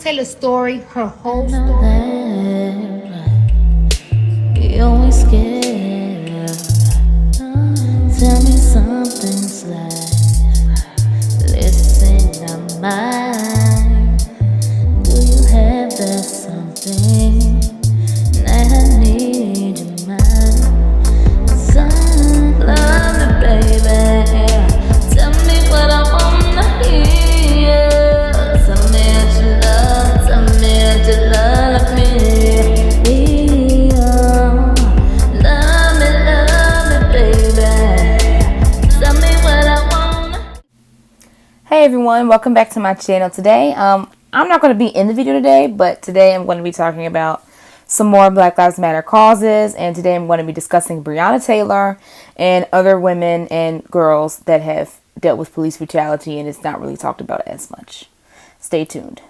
Tell a story, her whole story. You always scared. Tell me something slight. Listen, I'm mine. Do you have that something that I need in mind? Son, love me, baby. Tell me what I wanna hear. Tell me that you love. Tell me that you love me. Love me, baby. Tell me what I wanna. Hey everyone, welcome back to my channel today. I'm not going to be in the video today, but today I'm going to be talking about some more Black Lives Matter causes, and today I'm going to be discussing Breonna Taylor and other women and girls that have dealt with police brutality, and it's not really talked about as much. Stay tuned.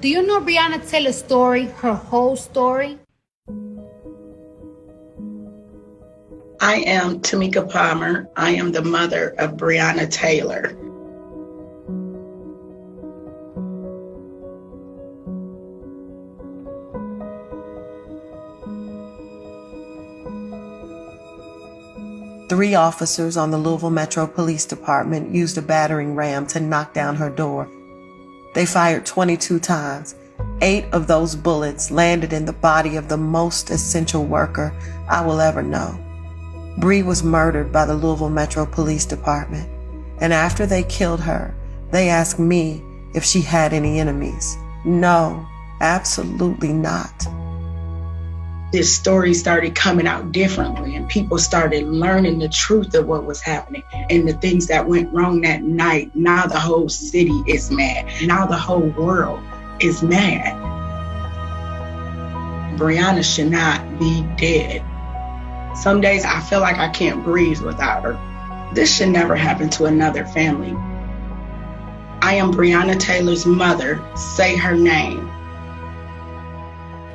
Do you know Breonna Taylor's story, her whole story? I am Tamika Palmer. I am the mother of Breonna Taylor. Three officers on the Louisville Metro Police Department used a battering ram to knock down her door. They fired 22 times. 8 of those bullets landed in the body of the most essential worker I will ever know. Bree was murdered by the Louisville Metro Police Department, and after they killed her, they asked me if she had any enemies. No, absolutely not. This story started coming out differently, and people started learning the truth of what was happening and the things that went wrong that night. Now the whole city is mad. Now the whole world is mad. Breonna should not be dead. Some days I feel like I can't breathe without her. This should never happen to another family. I am Breonna Taylor's mother. Say her name.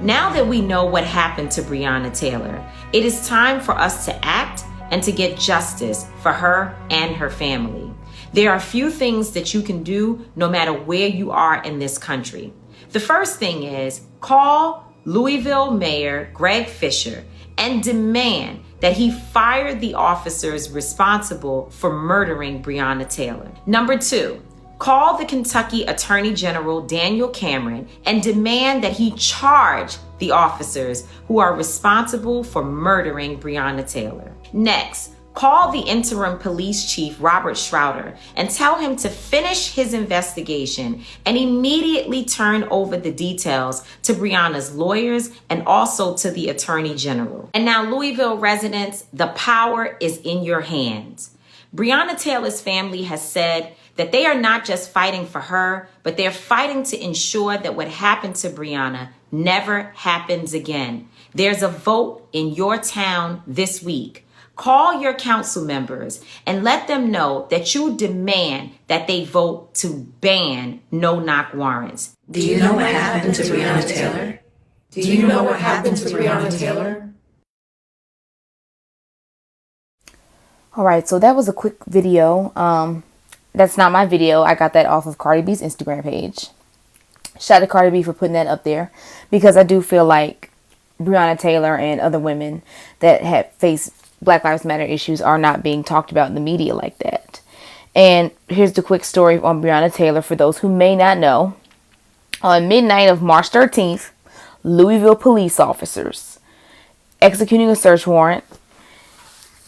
Now that we know what happened to Breonna Taylor, it is time for us to act and to get justice for her and her family. There are a few things that you can do no matter where you are in this country. The first thing is call Louisville Mayor Greg Fisher and demand that he fire the officers responsible for murdering Breonna Taylor. Number 2, call the Kentucky Attorney General Daniel Cameron and demand that he charge the officers who are responsible for murdering Breonna Taylor. Next, call the interim police chief, Robert Schroeder, and tell him to finish his investigation and immediately turn over the details to Breonna's lawyers and also to the Attorney General. And now, Louisville residents, the power is in your hands. Breonna Taylor's family has said that they are not just fighting for her, but they're fighting to ensure that what happened to Breonna never happens again. There's a vote in your town this week. Call your council members and let them know that you demand that they vote to ban no-knock warrants. Do you know what happened to Breonna Taylor? Do you know what happened to Breonna Taylor? All right, so that was a quick video. That's not my video. I got that off of Cardi B's Instagram page. Shout out to Cardi B for putting that up there, because I do feel like Breonna Taylor and other women that have faced Black Lives Matter issues are not being talked about in the media like that. And here's the quick story on Breonna Taylor for those who may not know. On midnight of March 13th, Louisville police officers executing a search warrant.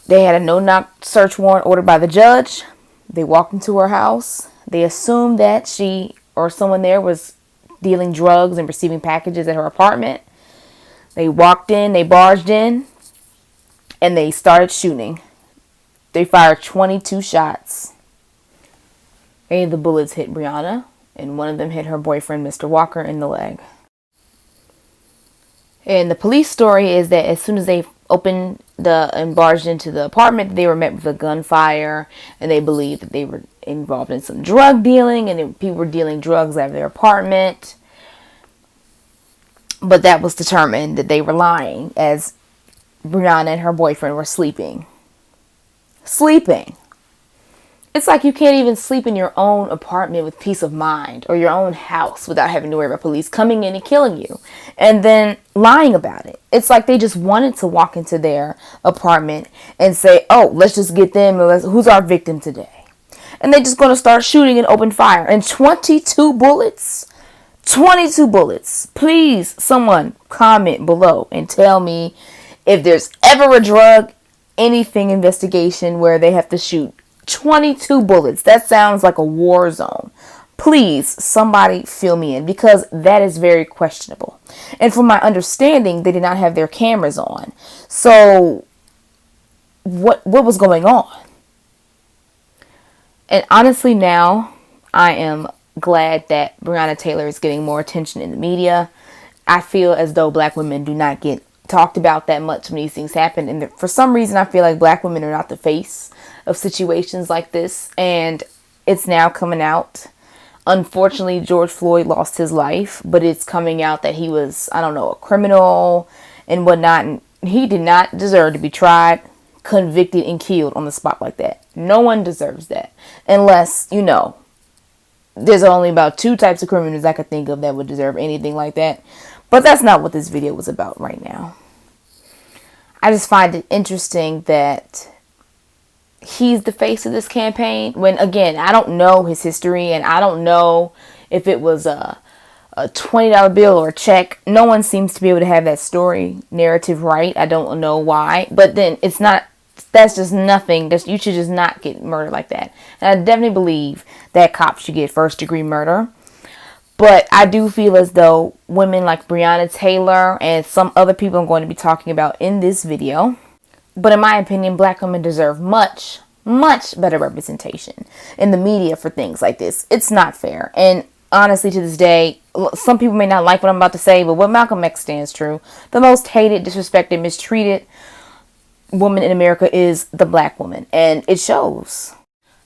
They had a no-knock search warrant ordered by the judge. They walked into her house. They assumed that she or someone there was dealing drugs and receiving packages at her apartment. They walked in, they barged in, and they started shooting. They fired 22 shots. 8 of the bullets hit Breonna, and one of them hit her boyfriend, Mr. Walker, in the leg. And the police story is that as soon as they opened and barged into the apartment, they were met with a gunfire, and they believed that they were involved in some drug dealing, and people were dealing drugs out of their apartment. But that was determined that they were lying, as Breonna and her boyfriend were sleeping. It's like you can't even sleep in your own apartment with peace of mind, or your own house without having to worry about police coming in and killing you and then lying about it. It's like they just wanted to walk into their apartment and say, oh, let's just get them. Who's our victim today? And they're just going to start shooting and open fire. And 22 bullets. 22 bullets. Please, someone comment below and tell me if there's ever a drug anything investigation where they have to shoot 22 bullets. That sounds like a war zone. Please, somebody fill me in, because that is very questionable. And from my understanding, they did not have their cameras on. So what was going on? And honestly, now I am glad that Breonna Taylor is getting more attention in the media. I feel as though black women do not get talked about that much when these things happen. And for some reason, I feel like black women are not the face of situations like this. And it's now coming out. Unfortunately, George Floyd lost his life, but it's coming out that he was, I don't know, a criminal and whatnot. And he did not deserve to be tried, convicted, and killed on the spot like that. No one deserves that. Unless, you know, there's only about 2 types of criminals I could think of that would deserve anything like that. But that's not what this video was about right now. I just find it interesting that he's the face of this campaign, when, again, I don't know his history, and I don't know if it was a $20 bill or a check. No one seems to be able to have that story narrative right. I don't know why. But then it's not, that's just nothing. You should just not get murdered like that. And I definitely believe that cops should get first-degree murder. But I do feel as though women like Breonna Taylor and some other people I'm going to be talking about in this video, but in my opinion, black women deserve much, much better representation in the media for things like this. It's not fair. And honestly, to this day, some people may not like what I'm about to say, but what Malcolm X stands true. The most hated, disrespected, mistreated woman in America is the black woman. And it shows.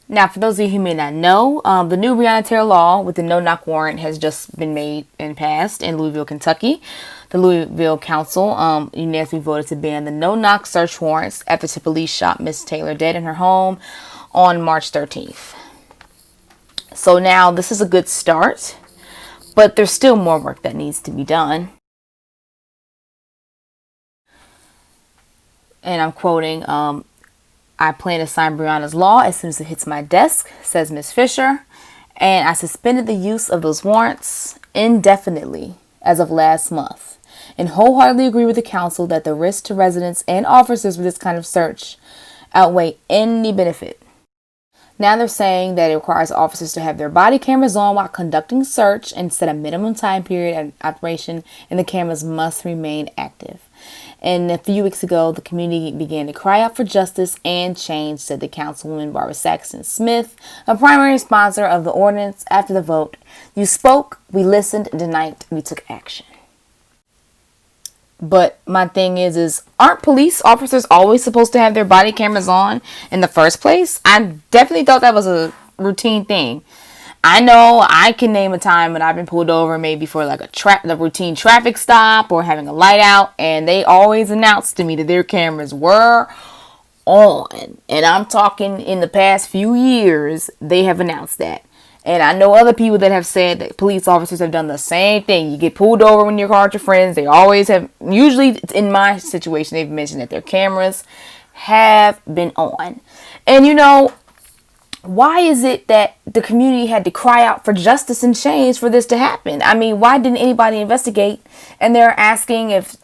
Now, for those of you who may not know, the new Breonna Taylor law with the no-knock warrant has just been made and passed in Louisville, Kentucky. The Louisville Council unanimously voted to ban the no-knock search warrants after the police shot Miss Taylor dead in her home on March 13th. So now this is a good start, but there's still more work that needs to be done. And I'm quoting, I plan to sign Breonna's law as soon as it hits my desk, says Ms. Fisher, and I suspended the use of those warrants indefinitely as of last month, and wholeheartedly agree with the council that the risk to residents and officers with this kind of search outweigh any benefit. Now they're saying that it requires officers to have their body cameras on while conducting search and set a minimum time period and operation, and the cameras must remain active. And a few weeks ago, the community began to cry out for justice and change, said the councilwoman Barbara Saxon Smith, a primary sponsor of the ordinance. After the vote, you spoke, we listened, and tonight we took action. But my thing is aren't police officers always supposed to have their body cameras on in the first place? I definitely thought that was a routine thing. I know I can name a time when I've been pulled over, maybe for like the routine traffic stop or having a light out, and they always announced to me that their cameras were on. And I'm talking in the past few years, they have announced that. And I know other people that have said that police officers have done the same thing. You get pulled over when you're car with your friends. They always have, usually in my situation, they've mentioned that their cameras have been on. And you know, why is it that the community had to cry out for justice and change for this to happen? I mean, why didn't anybody investigate? And they're asking if,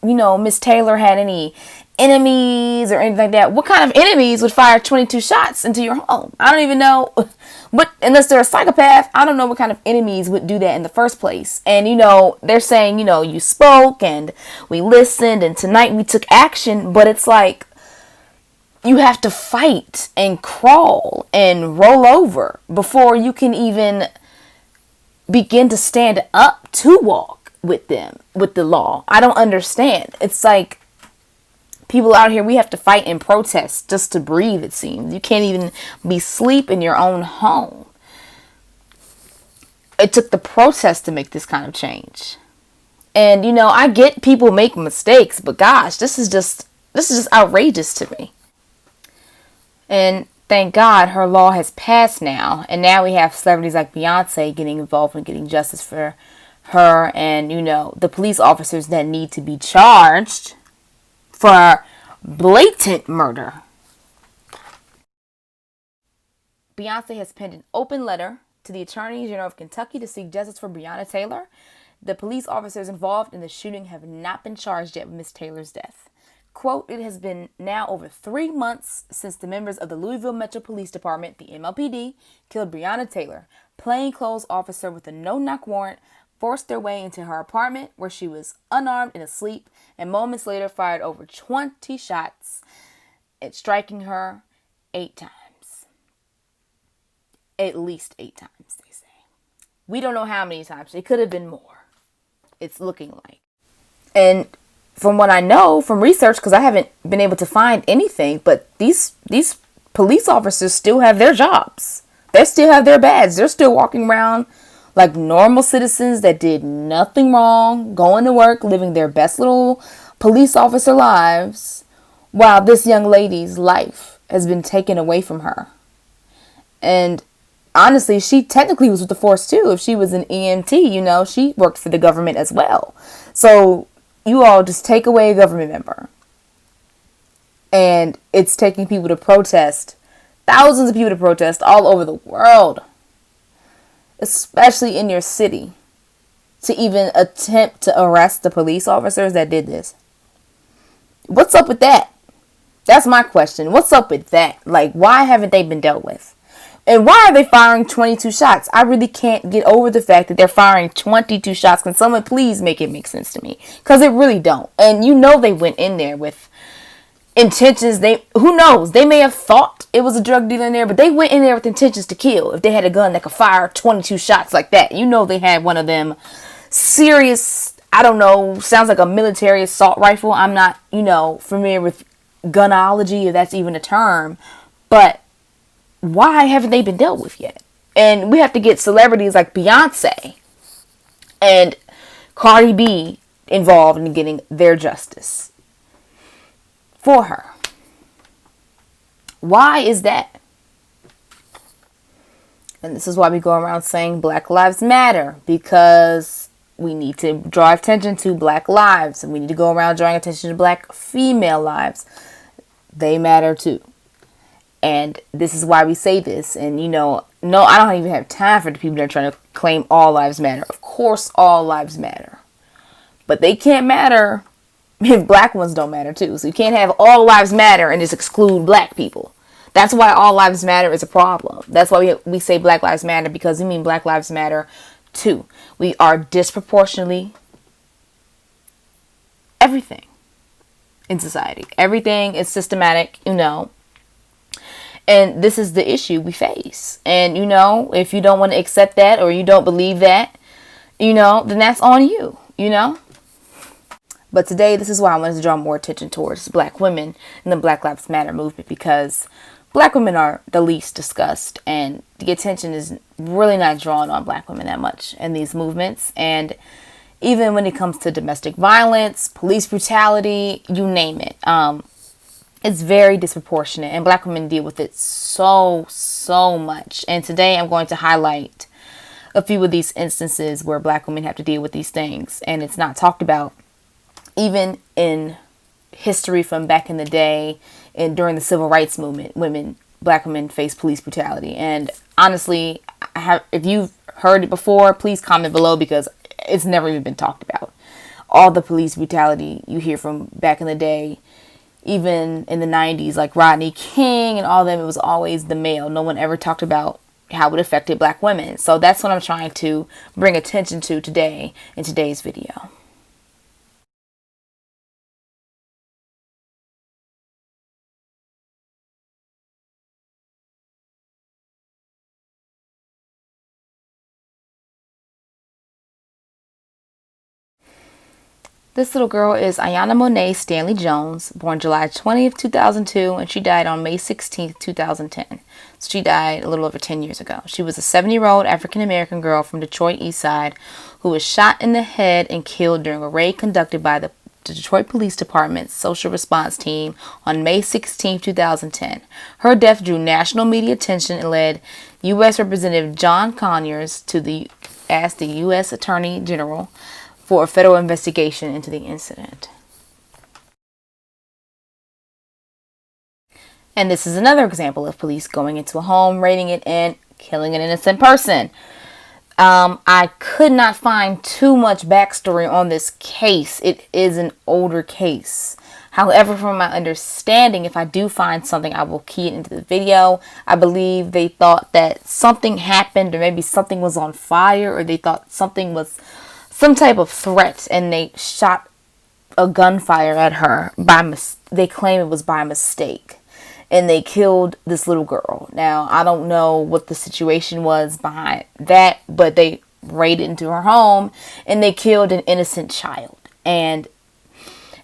you know, Miss Taylor had any enemies or anything like that. What kind of enemies would fire 22 shots into your home? I don't even know. But unless they're a psychopath, I don't know what kind of enemies would do that in the first place. And, you know, they're saying, you know, you spoke and we listened and tonight we took action. But it's like, you have to fight and crawl and roll over before you can even begin to stand up to walk with them, with the law. I don't understand. It's like people out here, we have to fight and protest just to breathe, it seems. You can't even be asleep in your own home. It took the protest to make this kind of change. And, you know, I get people make mistakes, but gosh, this is just outrageous to me. And thank God her law has passed now. And now we have celebrities like Beyonce getting involved in getting justice for her. And, you know, the police officers that need to be charged for blatant murder. Beyonce has penned an open letter to the Attorney General of Kentucky to seek justice for Breonna Taylor. The police officers involved in the shooting have not been charged yet with Miss Taylor's death. Quote, it has been now over 3 months since the members of the Louisville Metro Police Department, the MLPD, killed Breonna Taylor. Plainclothes officer with a no-knock warrant forced their way into her apartment where she was unarmed and asleep, and moments later fired over 20 shots, striking her 8 times. At least 8 times, they say. We don't know how many times. It could have been more. It's looking like. And from what I know from research, because I haven't been able to find anything, but these police officers still have their jobs. They still have their badge. They're still walking around like normal citizens that did nothing wrong, going to work, living their best little police officer lives, while this young lady's life has been taken away from her. And honestly, she technically was with the force too. If she was an EMT, you know, she worked for the government as well. So you all just take away a government member. And it's taking people to protest, thousands of people to protest all over the world, especially in your city, to even attempt to arrest the police officers that did this. What's up with that? That's my question. What's up with that? Like, why haven't they been dealt with? And why are they firing 22 shots? I really can't get over the fact that they're firing 22 shots. Can someone please make it make sense to me? Because it really don't. And you know they went in there with intentions. Who knows? They may have thought it was a drug dealer in there, but they went in there with intentions to kill. If they had a gun that could fire 22 shots like that, you know they had one of them serious, I don't know, sounds like a military assault rifle. I'm not, you know, familiar with gunology, if that's even a term. But why haven't they been dealt with yet? And we have to get celebrities like Beyonce and Cardi B involved in getting their justice for her. Why is that? And this is why we go around saying Black Lives Matter, because we need to draw attention to Black lives, and we need to go around drawing attention to Black female lives. They matter too. And this is why we say this. And, you know, no, I don't even have time for the people that are trying to claim all lives matter. Of course, all lives matter. But they can't matter if Black ones don't matter too. So you can't have all lives matter and just exclude Black people. That's why all lives matter is a problem. That's why we say Black Lives Matter, because we mean Black Lives Matter too. We are disproportionately everything in society. Everything is systematic, you know. And this is the issue we face. And, you know, if you don't want to accept that, or you don't believe that, you know, then that's on you, you know. But today, this is why I wanted to draw more attention towards Black women and the Black Lives Matter movement, because Black women are the least discussed, and the attention is really not drawn on Black women that much in these movements. And even when it comes to domestic violence, police brutality, you name it, it's very disproportionate, and Black women deal with it so much. And today I'm going to highlight a few of these instances where Black women have to deal with these things, and it's not talked about. Even in history from back in the day and during the civil rights movement, Black women face police brutality. And honestly, if you've heard it before, please comment below, because it's never even been talked about. All the police brutality you hear from back in the day, even in the 90s, like Rodney King and all them, it was always the male. No one ever talked about how it affected Black women. So that's what I'm trying to bring attention to today in today's video. This little girl is Ayana Monet Stanley Jones, born July 20th, 2002, and she died on May 16th, 2010. So she died a little over 10 years ago. She was a 7-year-old African-American girl from Detroit East Side who was shot in the head and killed during a raid conducted by the the Detroit Police Department's social response team on May 16, 2010. Her death drew national media attention and led U.S. Representative John Conyers to ask the U.S. Attorney General for a federal investigation into the incident. And this is another example of police going into a home, raiding it, and killing an innocent person. I could not find too much backstory on this case. It is an older case. However, from my understanding, if I do find something, I will key it into the video. I believe they thought that something happened, or maybe something was on fire, or they thought something was some type of threat, and they shot a gunfire at her. They claim it was by mistake. And they killed this little girl. Now, I don't know what the situation was behind that, but they raided into her home and they killed an innocent child. And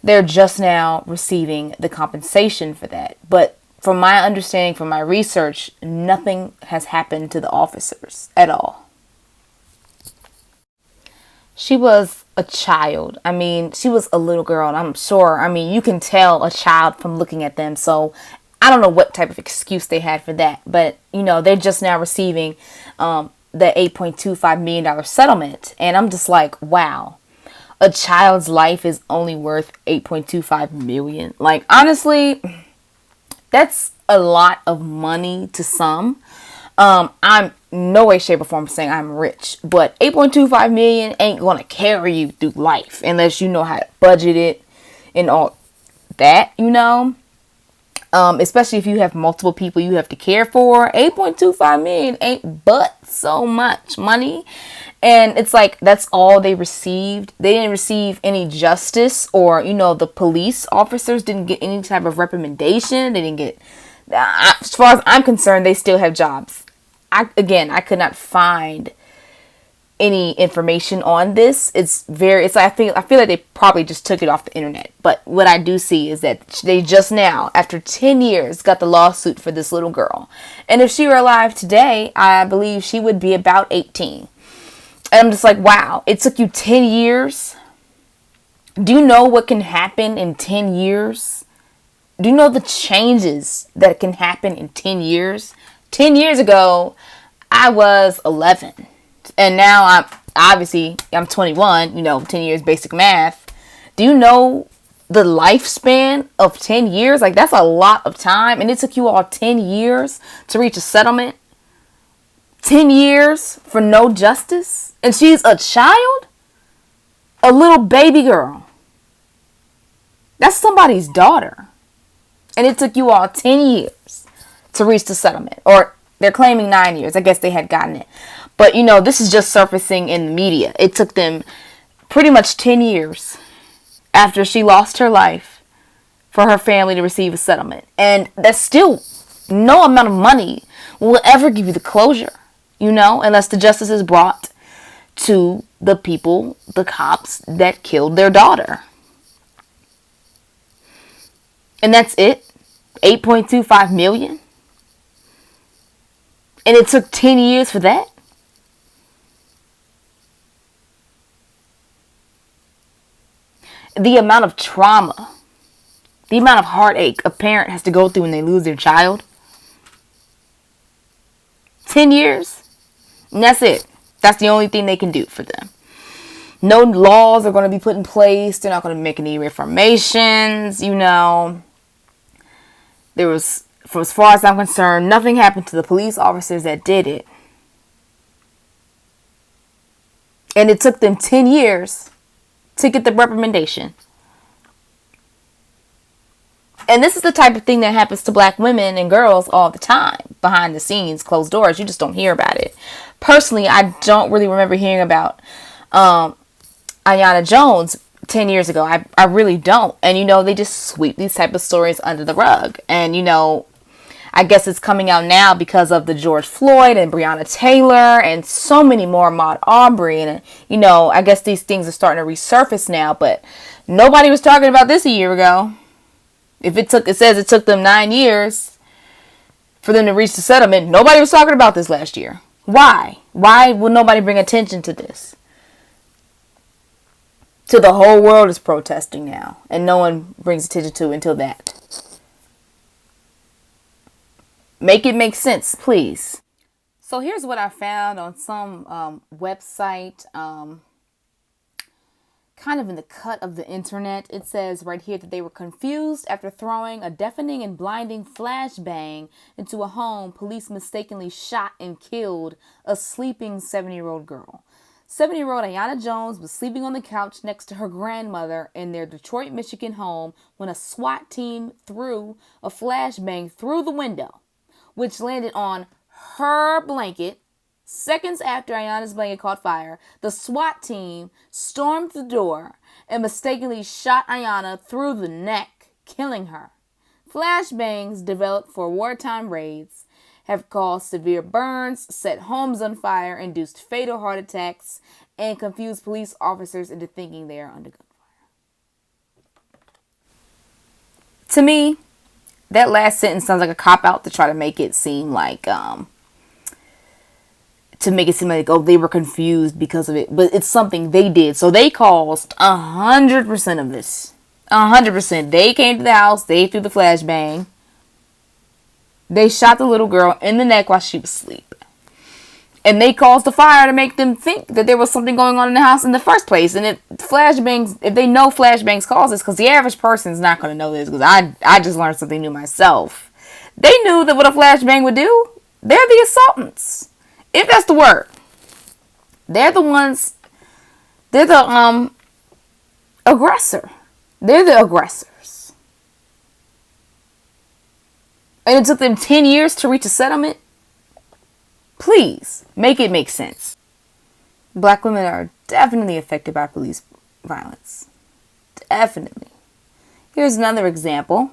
they're just now receiving the compensation for that. But from my understanding, from my research, nothing has happened to the officers at all. She was a child. I mean, she was a little girl, and I'm sure, you can tell a child from looking at them. So I don't know what type of excuse they had for that, but they're just now receiving the $8.25 million settlement. And I'm just like, wow, a child's life is only worth $8.25 million. Like, honestly, that's a lot of money to some. I'm no way, shape, or form saying I'm rich, but $8.25 million ain't going to carry you through life unless you know how to budget it and all that, especially if you have multiple people you have to care for. $8.25 million ain't but so much money. And it's like, that's all they received. They didn't receive any justice, or, the police officers didn't get any type of recommendation. They didn't get, as far as I'm concerned, they still have jobs. I could not find any information on this. I feel like they probably just took it off the internet. But what I do see is that they just now, after 10 years, got the lawsuit for this little girl. And if she were alive today, I believe she would be about 18. And I'm just like, wow, it took you 10 years. Do you know what can happen in 10 years? Do you know the changes that can happen in 10 years? 10 years ago, I was 11. And now I'm 21, 10 years basic math. Do you know the lifespan of 10 years? Like, that's a lot of time. And it took you all 10 years to reach a settlement. 10 years for no justice. And she's a child? A little baby girl. That's somebody's daughter. And it took you all 10 years to reach the settlement. Or they're claiming 9 years. I guess they had gotten it. But, this is just surfacing in the media. It took them pretty much 10 years after she lost her life for her family to receive a settlement. And that's still no amount of money will ever give you the closure, unless the justice is brought to the people, the cops that killed their daughter. And that's it. $8.25 million. And it took 10 years for that. The amount of trauma, the amount of heartache a parent has to go through when they lose their child. 10 years. And that's it. That's the only thing they can do for them. No laws are going to be put in place. They're not going to make any reformations, There was, for as far as I'm concerned, nothing happened to the police officers that did it. And it took them 10 years to get the recommendation. And this is the type of thing that happens to black women and girls all the time. Behind the scenes, closed doors. You just don't hear about it. Personally, I don't really remember hearing about Aiyana Jones 10 years ago. I really don't. And, they just sweep these type of stories under the rug. And, I guess it's coming out now because of the George Floyd and Breonna Taylor and so many more, Ahmaud Arbery. And, I guess these things are starting to resurface now. But nobody was talking about this a year ago. If it says it took them 9 years for them to reach the settlement. Nobody was talking about this last year. Why? Why would nobody bring attention to this? till the whole world is protesting now, and no one brings attention to it until that. Make it make sense, please. So here's what I found on some website, kind of in the cut of the internet. It says right here that they were confused after throwing a deafening and blinding flashbang into a home. Police mistakenly shot and killed a sleeping 7-year-old girl. 7-year-old Ayanna Jones was sleeping on the couch next to her grandmother in their Detroit, Michigan home when a SWAT team threw a flashbang through the window, which landed on her blanket. Seconds after Ayanna's blanket caught fire, the SWAT team stormed the door and mistakenly shot Ayanna through the neck, killing her. Flashbangs developed for wartime raids have caused severe burns, set homes on fire, induced fatal heart attacks, and confused police officers into thinking they are under gunfire. To me, that last sentence sounds like a cop-out to try to make it seem like, oh, they were confused because of it. But it's something they did. So they caused 100% of this. 100%. They came to the house. They threw the flashbang. They shot the little girl in the neck while she was asleep. And they caused the fire to make them think that there was something going on in the house in the first place. And if they know flashbangs cause this, because the average person's not going to know this, because I just learned something new myself. They knew that what a flashbang would do. They're the assailants. If that's the word. They're the ones, they're the aggressor. They're the aggressors. And it took them 10 years to reach a settlement. Please, make it make sense. Black women are definitely affected by police violence. Definitely. Here's another example.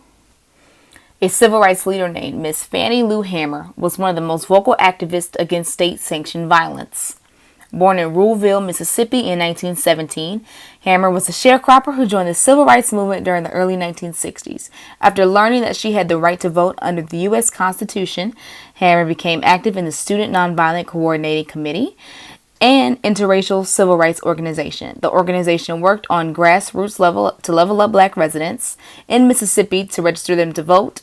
A civil rights leader named Miss Fannie Lou Hamer was one of the most vocal activists against state-sanctioned violence. Born in Ruleville, Mississippi in 1917, Hamer was a sharecropper who joined the civil rights movement during the early 1960s. After learning that she had the right to vote under the U.S. Constitution, Hamer became active in the Student Nonviolent Coordinating Committee, an interracial civil rights organization. The organization worked on grassroots level to level up black residents in Mississippi to register them to vote,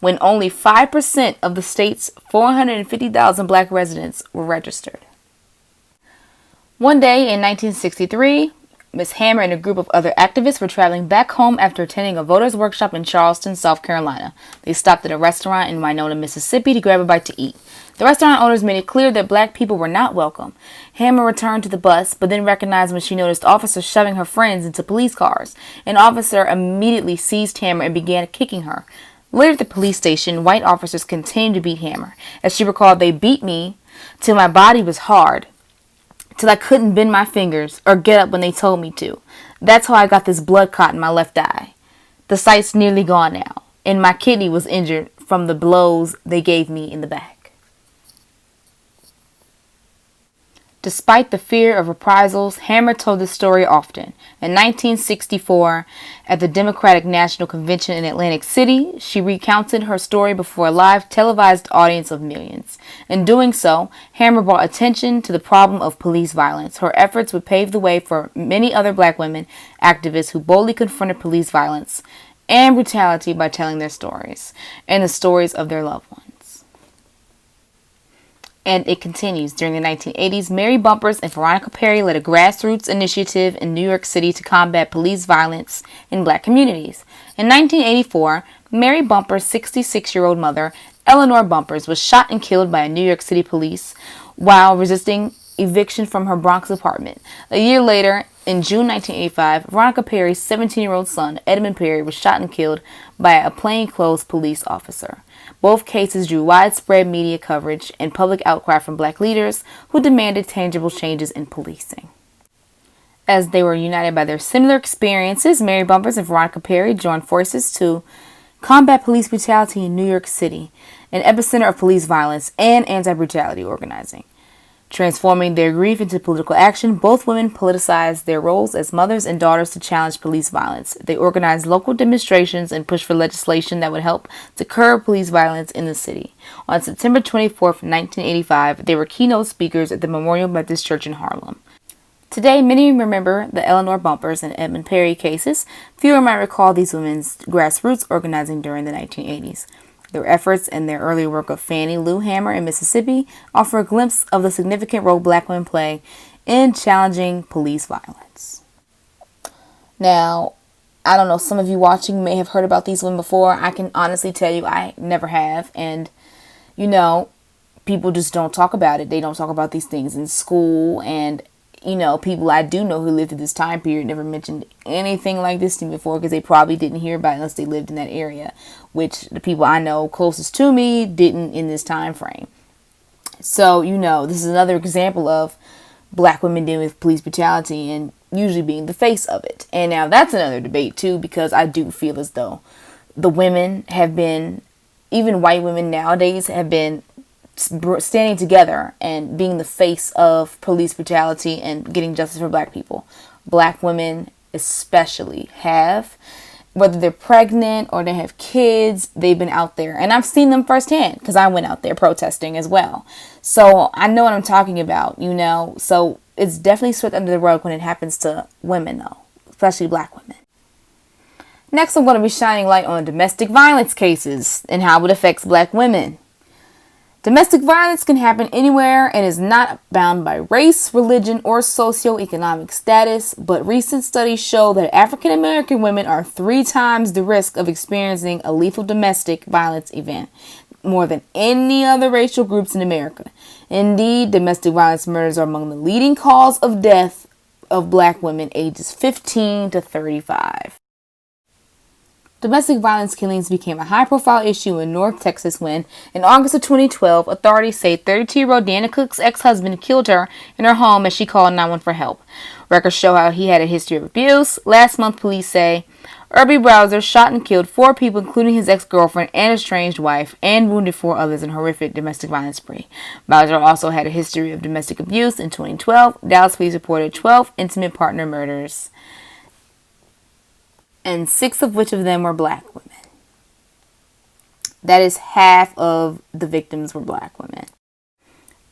when only 5% of the state's 450,000 black residents were registered. One day in 1963, Ms. Hamer and a group of other activists were traveling back home after attending a voters workshop in Charleston, South Carolina. They stopped at a restaurant in Winona, Mississippi to grab a bite to eat. The restaurant owners made it clear that black people were not welcome. Hamer returned to the bus, but then recognized when she noticed officers shoving her friends into police cars. An officer immediately seized Hamer and began kicking her. Later at the police station, white officers continued to beat Hamer. As she recalled, "They beat me till my body was hard, till I couldn't bend my fingers or get up when they told me to. That's how I got this blood clot in my left eye. The sight's nearly gone now, and my kidney was injured from the blows they gave me in the back." Despite the fear of reprisals, Hamer told this story often. In 1964, at the Democratic National Convention in Atlantic City, she recounted her story before a live televised audience of millions. In doing so, Hamer brought attention to the problem of police violence. Her efforts would pave the way for many other black women activists who boldly confronted police violence and brutality by telling their stories and the stories of their loved ones. And it continues. During the 1980s, Mary Bumpers and Veronica Perry led a grassroots initiative in New York City to combat police violence in black communities. In 1984, Mary Bumpers' 66-year-old mother, Eleanor Bumpers, was shot and killed by New York City police while resisting eviction from her Bronx apartment. A year later, in June 1985, Veronica Perry's 17-year-old son, Edmund Perry, was shot and killed by a plainclothes police officer. Both cases drew widespread media coverage and public outcry from black leaders who demanded tangible changes in policing. As they were united by their similar experiences, Mary Bumpers and Veronica Perry joined forces to combat police brutality in New York City, an epicenter of police violence and anti-brutality organizing. Transforming their grief into political action, both women politicized their roles as mothers and daughters to challenge police violence. They organized local demonstrations and pushed for legislation that would help to curb police violence in the city. On September 24, 1985, they were keynote speakers at the Memorial Baptist Church in Harlem. Today, many remember the Eleanor Bumpers and Edmund Perry cases. Fewer might recall these women's grassroots organizing during the 1980s. Their efforts and their early work of Fannie Lou Hamer in Mississippi offer a glimpse of the significant role black women play in challenging police violence. Now, I don't know, some of you watching may have heard about these women before. I can honestly tell you I never have. And, you know, people just don't talk about it. They don't talk about these things in school. And, you know, people I do know who lived through this time period never mentioned anything like this to me before because they probably didn't hear about it unless they lived in that area, which the people I know closest to me didn't in this time frame. So, you know, this is another example of black women dealing with police brutality and usually being the face of it. And now that's another debate too, because I do feel as though the women have been, even white women nowadays, have been standing together and being the face of police brutality and getting justice for black people. Black women especially have, whether they're pregnant or they have kids, they've been out there. And I've seen them firsthand because I went out there protesting as well. So I know what I'm talking about, you know. So it's definitely swept under the rug when it happens to women, though, especially black women. Next, I'm going to be shining light on domestic violence cases and how it affects black women. Domestic violence can happen anywhere and is not bound by race, religion, or socioeconomic status, but recent studies show that African American women are 3 times the risk of experiencing a lethal domestic violence event, more than any other racial groups in America. Indeed, domestic violence murders are among the leading cause of death of black women ages 15 to 35. Domestic violence killings became a high-profile issue in North Texas when, in August of 2012, authorities say 32-year-old Dana Cook's ex-husband killed her in her home as she called 911 for help. Records show how he had a history of abuse. Last month, police say Irby Browser shot and killed 4 people, including his ex-girlfriend and estranged wife, and wounded 4 others in a horrific domestic violence spree. Bowser also had a history of domestic abuse. In 2012, Dallas police reported 12 intimate partner murders, and 6 of which of them were black women. That is half of the victims were black women.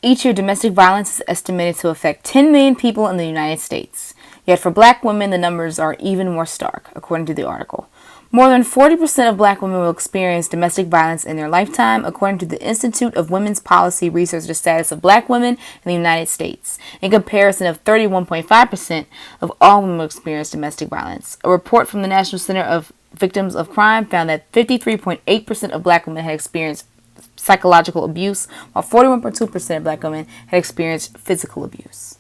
Each year, domestic violence is estimated to affect 10 million people in the United States. Yet for black women, the numbers are even more stark, according to the article. More than 40% of black women will experience domestic violence in their lifetime, according to the Institute of Women's Policy Research, the status of black women in the United States. In comparison of 31.5% of all women will experience domestic violence. A report from the National Center of Victims of Crime found that 53.8% of black women had experienced psychological abuse, while 41.2% of black women had experienced physical abuse.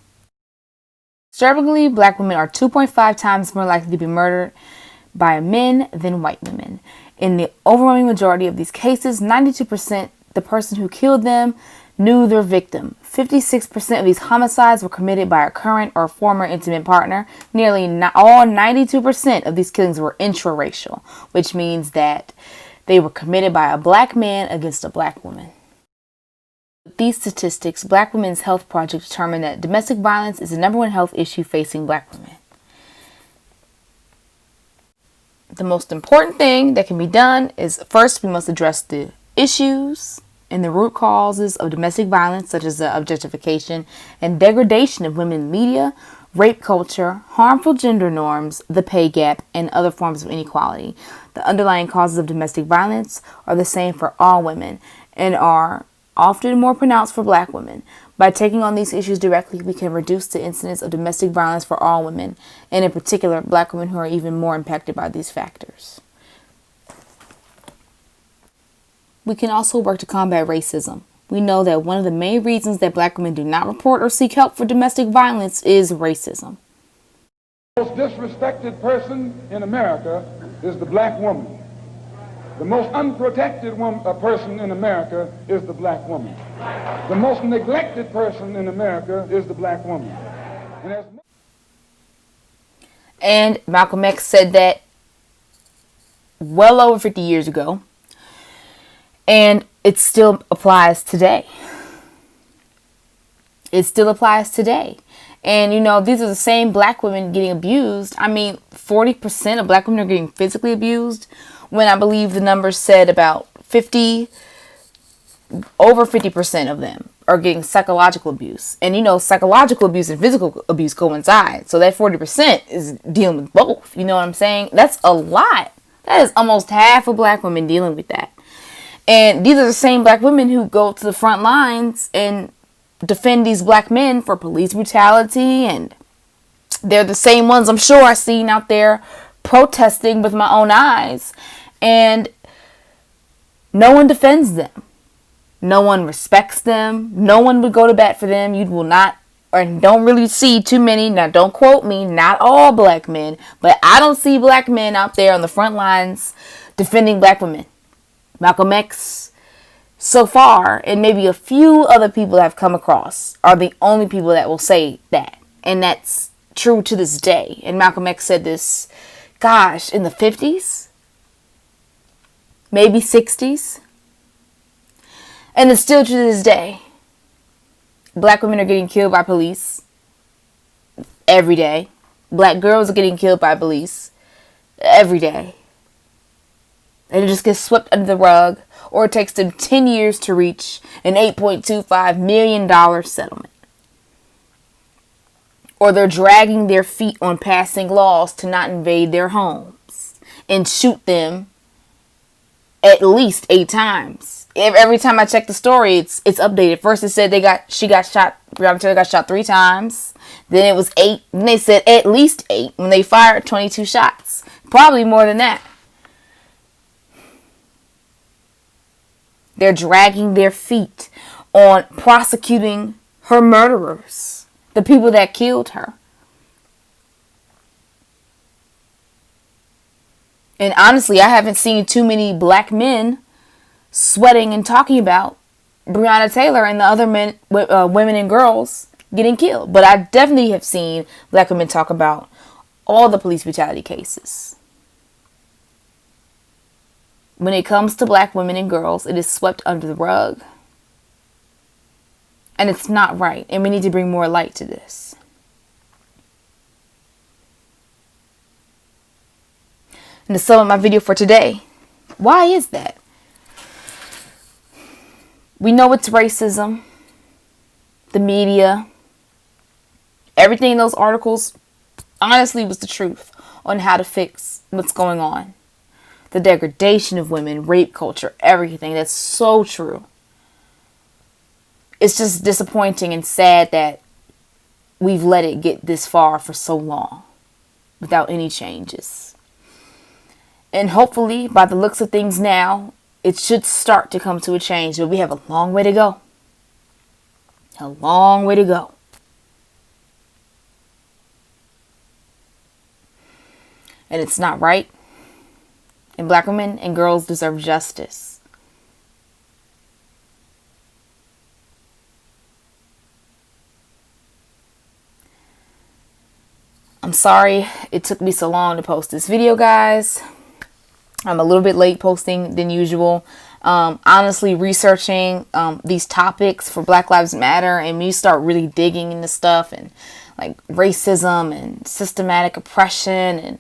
Disturbingly, black women are 2.5 times more likely to be murdered by men than white women. In the overwhelming majority of these cases, 92% the person who killed them knew their victim. 56% of these homicides were committed by a current or former intimate partner. Nearly all 92% of these killings were intraracial, which means that they were committed by a black man against a black woman. With these statistics, Black Women's Health Project determined that domestic violence is the #1 health issue facing black women. The most important thing that can be done is, first, we must address the issues and the root causes of domestic violence, such as the objectification and degradation of women in media, rape culture, harmful gender norms, the pay gap, and other forms of inequality. The underlying causes of domestic violence are the same for all women and are often more pronounced for black women. By taking on these issues directly, we can reduce the incidence of domestic violence for all women, and in particular, black women who are even more impacted by these factors. We can also work to combat racism. We know that one of the main reasons that black women do not report or seek help for domestic violence is racism. The most disrespected person in America is the black woman. The most unprotected person in America is the black woman. The most neglected person in America is the black woman. And Malcolm X said that well over 50 years ago, and it still applies today. It still applies today. And, you know, these are the same black women getting abused. I mean, 40% of black women are getting physically abused, when I believe the numbers said about 50 over 50% of them are getting psychological abuse. And you know, psychological abuse and physical abuse coincide. So that 40% is dealing with both. You know what I'm saying? That's a lot. That is almost half of black women dealing with that. And these are the same black women who go to the front lines and defend these black men for police brutality. And they're the same ones I'm sure I've seen out there protesting with my own eyes. And no one defends them. No one respects them. No one would go to bat for them. You will not, or don't really see too many. Now, don't quote me. Not all black men, but I don't see black men out there on the front lines defending black women. Malcolm X, so far, and maybe a few other people that I've come across, are the only people that will say that. And that's true to this day. And Malcolm X said this, gosh, in the 50s? Maybe 60s? And it's still to this day. Black women are getting killed by police every day. Black girls are getting killed by police every day. And it just gets swept under the rug, or it takes them 10 years to reach an $8.25 million settlement. Or they're dragging their feet on passing laws to not invade their homes and shoot them at least 8 times. Every time I check the story, it's updated. First it said Breonna Taylor got shot 3 times. Then it was 8. Then they said at least 8 when they fired 22 shots. Probably more than that. They're dragging their feet on prosecuting her murderers, the people that killed her. And honestly, I haven't seen too many black men sweating and talking about Breonna Taylor and the other men, women and girls getting killed. But I definitely have seen black women talk about all the police brutality cases. When it comes to black women and girls, it is swept under the rug. And it's not right. And we need to bring more light to this. And to sum up my video for today, why is that? We know it's racism, the media, everything in those articles honestly was the truth on how to fix what's going on. The degradation of women, rape culture, everything. That's so true. It's just disappointing and sad that we've let it get this far for so long without any changes. And hopefully, by the looks of things now, it should start to come to a change. But we have a long way to go. A long way to go. And it's not right. And black women and girls deserve justice. I'm sorry it took me so long to post this video, guys. I'm a little bit late posting than usual. Honestly, researching these topics for Black Lives Matter, and you start really digging into stuff and like racism and systematic oppression, and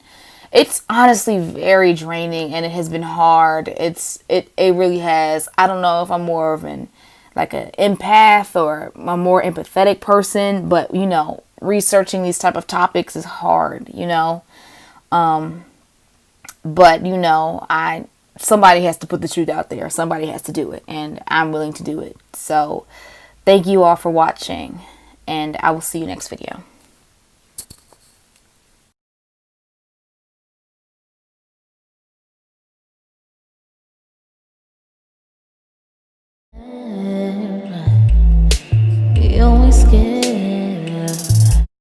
it's honestly very draining, and it has been hard. It really has. I don't know if I'm more of an empath or a more empathetic person, but you know, researching these type of topics is hard, you know. But you know, somebody has to put the truth out there. Somebody has to do it, and I'm willing to do it. So thank you all for watching, and I will see you next video.